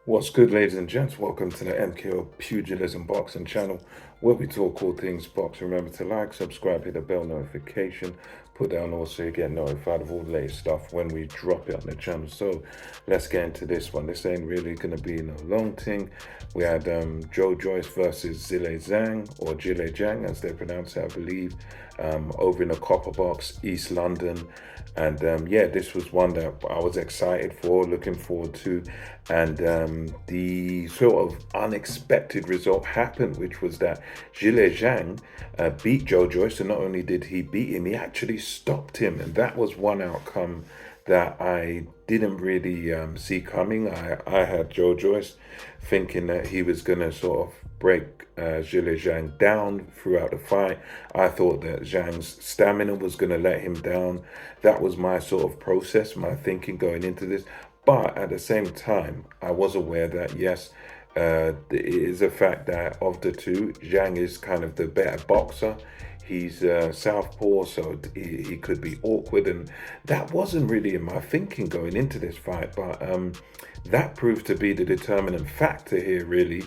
What's good, ladies and gents? Welcome to the MKO Pugilism Boxing channel, where we talk all things boxing. Remember to like, subscribe, hit the bell notification, put down also you get notified of all the latest stuff when we drop it on the channel. So let's get into this one. This ain't really gonna be no long thing. We had Joyce versus Zhang, or Zhang as they pronounce it, I believe, over in the Copper Box, East London. And yeah, this was one that I was excited for, looking forward to. And the sort of unexpected result happened, which was that Zhang beat Joyce. And not only did he beat him, he actually stopped him. And that was one outcome that I didn't really see coming. I had Joyce thinking that he was going to sort of break Zhang down throughout the fight. I thought that Zhang's stamina was going to let him down. That was my sort of process, my thinking going into this. But at the same time, I was aware that yes, it is a fact that of the two, Zhang is kind of the better boxer. He's southpaw, so he could be awkward, and that wasn't really in my thinking going into this fight. But that proved to be the determinant factor here, really,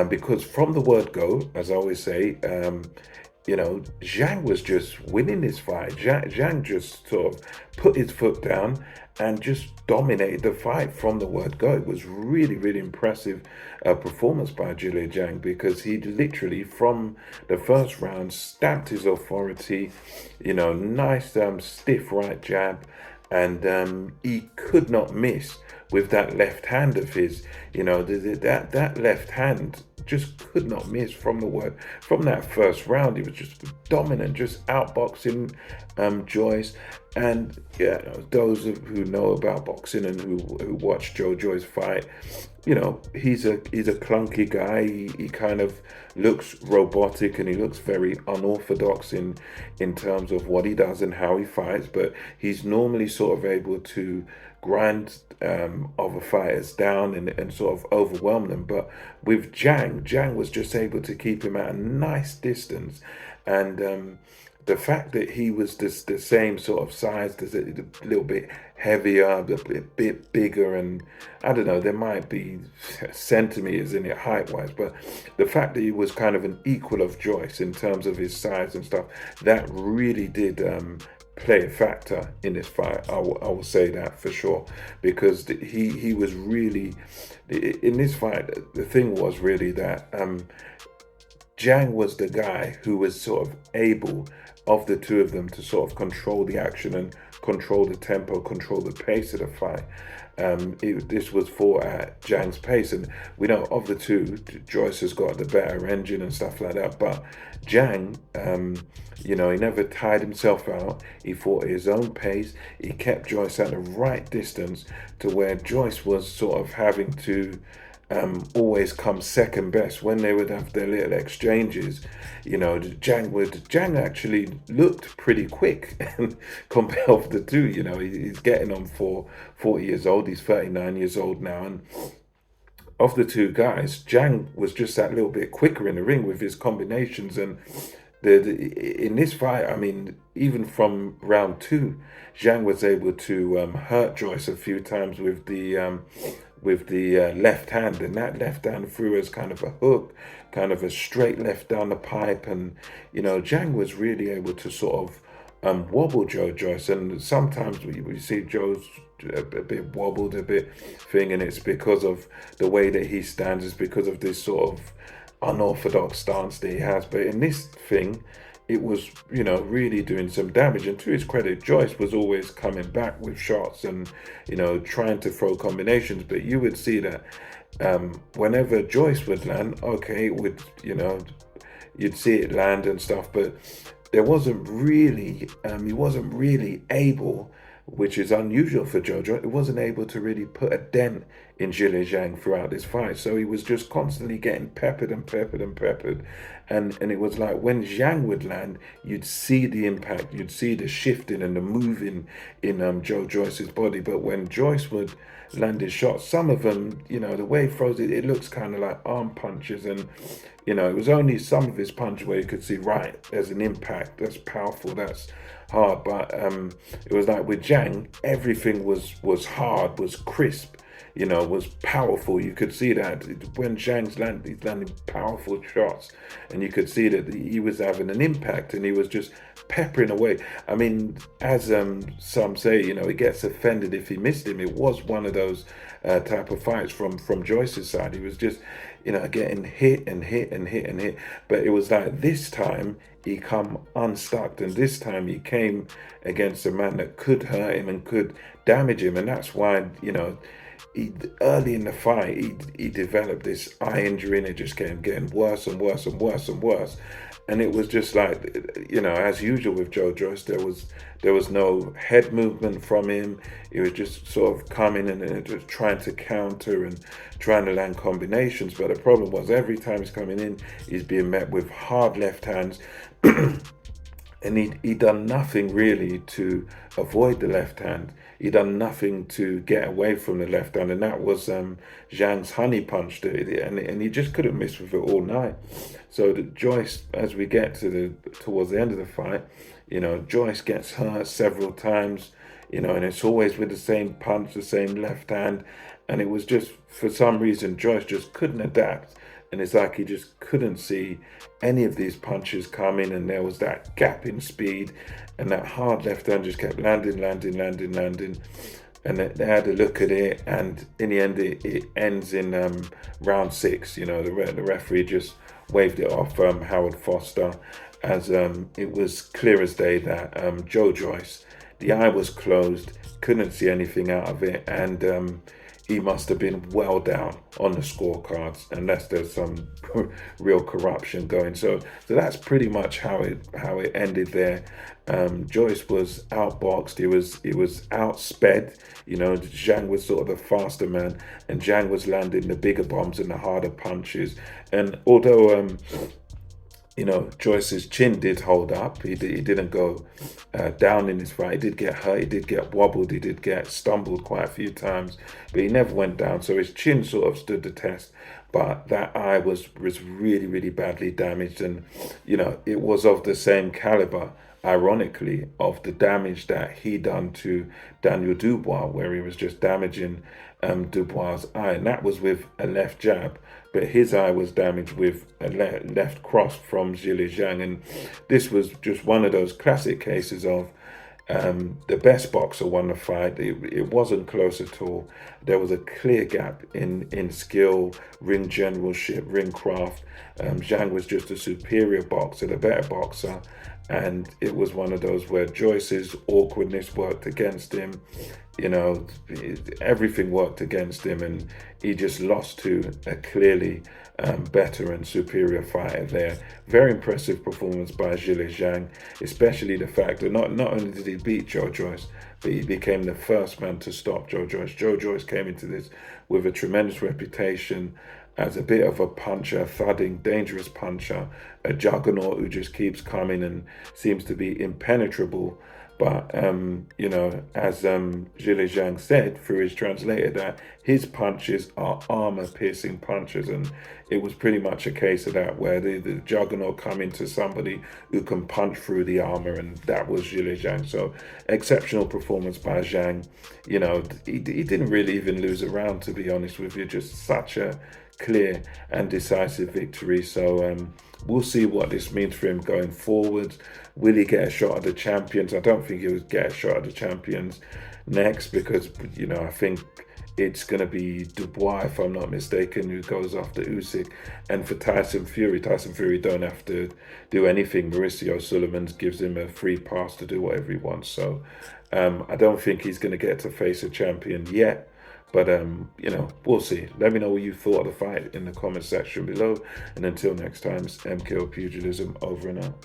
because from the word go, as I always say, Zhang was just winning this fight. Zhang just sort of put his foot down and just dominated the fight from the word go. It was really, really impressive performance by Zhang, because he literally, from the first round, stamped his authority, nice stiff right jab, and he could not miss with that left hand of his. That left hand just could not miss from that first round. He was just dominant, just outboxing Joyce. And yeah, those who know about boxing and who watch Joyce fight, he's a clunky guy. He kind of looks robotic, and he looks very unorthodox in terms of what he does and how he fights. But he's normally sort of able to grind other fighters down and sort of overwhelm them. But with Zhang was just able to keep him at a nice distance. And the fact that he was the same sort of size, a little bit heavier, a bit bigger, and I don't know, there might be centimeters in it height-wise, but the fact that he was kind of an equal of Joyce in terms of his size and stuff, that really did play a factor in this fight. I will say that for sure, because he was really, in this fight, the thing was really that Zhang was the guy who was sort of able, of the two of them, to sort of control the action and control the tempo, control the pace of the fight. This was fought at Zhang's pace, and we know of the two, Joyce has got the better engine and stuff like that. But Zhang, he never tired himself out. He fought at his own pace. He kept Joyce at the right distance, to where Joyce was sort of having to always come second best when they would have their little exchanges. Zhang actually looked pretty quick compared to the two. He's getting on for 40 years old. He's 39 years old now, and of the two guys, Zhang was just that little bit quicker in the ring with his combinations. And in this fight, I mean, even from round two, Zhang was able to hurt Joyce a few times with the left hand, and that left hand threw as kind of a hook, kind of a straight left down the pipe. And Zhang was really able to sort of wobble Joyce, and sometimes we see Joe's a bit wobbled, a bit thing, and it's because of the way that he stands, it's because of this sort of unorthodox stance that he has. But in this thing, it was, really doing some damage. And to his credit, Joyce was always coming back with shots and, trying to throw combinations. But you would see that whenever Joyce would land, okay, you'd see it land and stuff, but there wasn't really, he wasn't really able, which is unusual for Jojo, he wasn't able to really put a dent in Zhang throughout this fight. So he was just constantly getting peppered and peppered and peppered. And it was like when Zhang would land, you'd see the impact, you'd see the shifting and the moving in Joyce's body. But when Joyce would land his shots, some of them, the way he throws it, it looks kind of like arm punches. And, it was only some of his punches where you could see, right, there's an impact, that's powerful, that's hard. But it was like with Zhang, everything was hard, was crisp. was powerful. You could see that when he's landing powerful shots, and you could see that he was having an impact, and he was just peppering away. I mean, as some say, he gets offended if he missed him. It was one of those type of fights from Joyce's side. He was just, getting hit and hit and hit and hit. But it was like this time he come unstuck, and this time he came against a man that could hurt him and could damage him, and that's why early in the fight he developed this eye injury, and it just kept getting worse and worse and worse and worse. And it was just like, as usual with Joe Joyce, there was no head movement from him. He was just sort of coming and just trying to counter and trying to land combinations. But the problem was every time he's coming in, he's being met with hard left hands. And he done nothing really to avoid the left hand. He done nothing to get away from the left hand, and that was Zhang's honey punch, and he just couldn't miss with it all night. So Joyce, as we get towards the end of the fight, Joyce gets hurt several times, and it's always with the same punch, the same left hand, and it was just, for some reason, Joyce just couldn't adapt. And it's like he just couldn't see any of these punches coming, and there was that gap in speed, and that hard left hand just kept landing. And they had a look at it, and in the end, it ends in round 6. The referee just waved it off Howard Foster, as it was clear as day that Joe Joyce, the eye was closed, couldn't see anything out of it, and he must have been well down on the scorecards, unless there's some real corruption going. So that's pretty much how it ended there. Joyce was outboxed. He was outsped. Zhang was sort of the faster man, and Zhang was landing the bigger bombs and the harder punches. And although Joyce's chin did hold up. He didn't go down in his fight. He did get hurt. He did get wobbled. He did get stumbled quite a few times, but he never went down. So his chin sort of stood the test. But that eye was really, really badly damaged, and it was of the same caliber, ironically, of the damage that he done to Daniel Dubois, where he was just damaging Dubois' eye, and that was with a left jab. But his eye was damaged with a left cross from Zhang. And this was just one of those classic cases of the best boxer won the fight. It wasn't close at all. There was a clear gap in skill, ring generalship, ring craft. Zhang was just a superior boxer, the better boxer. And it was one of those where Joyce's awkwardness worked against him. Everything worked against him, and he just lost to a clearly better and superior fighter there. Very impressive performance by Zhang, especially the fact that not only did he beat Joe Joyce, but he became the first man to stop Joe Joyce. Joe Joyce came into this with a tremendous reputation as a bit of a puncher, a thudding, dangerous puncher, a juggernaut who just keeps coming and seems to be impenetrable. But, as Zhang said through his translator, that his punches are armor-piercing punches. And it was pretty much a case of that, where the Juggernaut come into somebody who can punch through the armor, and that was Zhang. So, exceptional performance by Zhang. He didn't really even lose a round, to be honest with you. Just such a clear and decisive victory. So we'll see what this means for him going forward. Will he get a shot at the champions? I don't think he'll get a shot at the champions next, because I think it's going to be Dubois, if I'm not mistaken, who goes after Usyk. And for Tyson Fury don't have to do anything. Mauricio Suleiman gives him a free pass to do whatever he wants. So I don't think he's going to get to face a champion yet. But, we'll see. Let me know what you thought of the fight in the comment section below. And until next time, it's MKO Pugilism, over and out.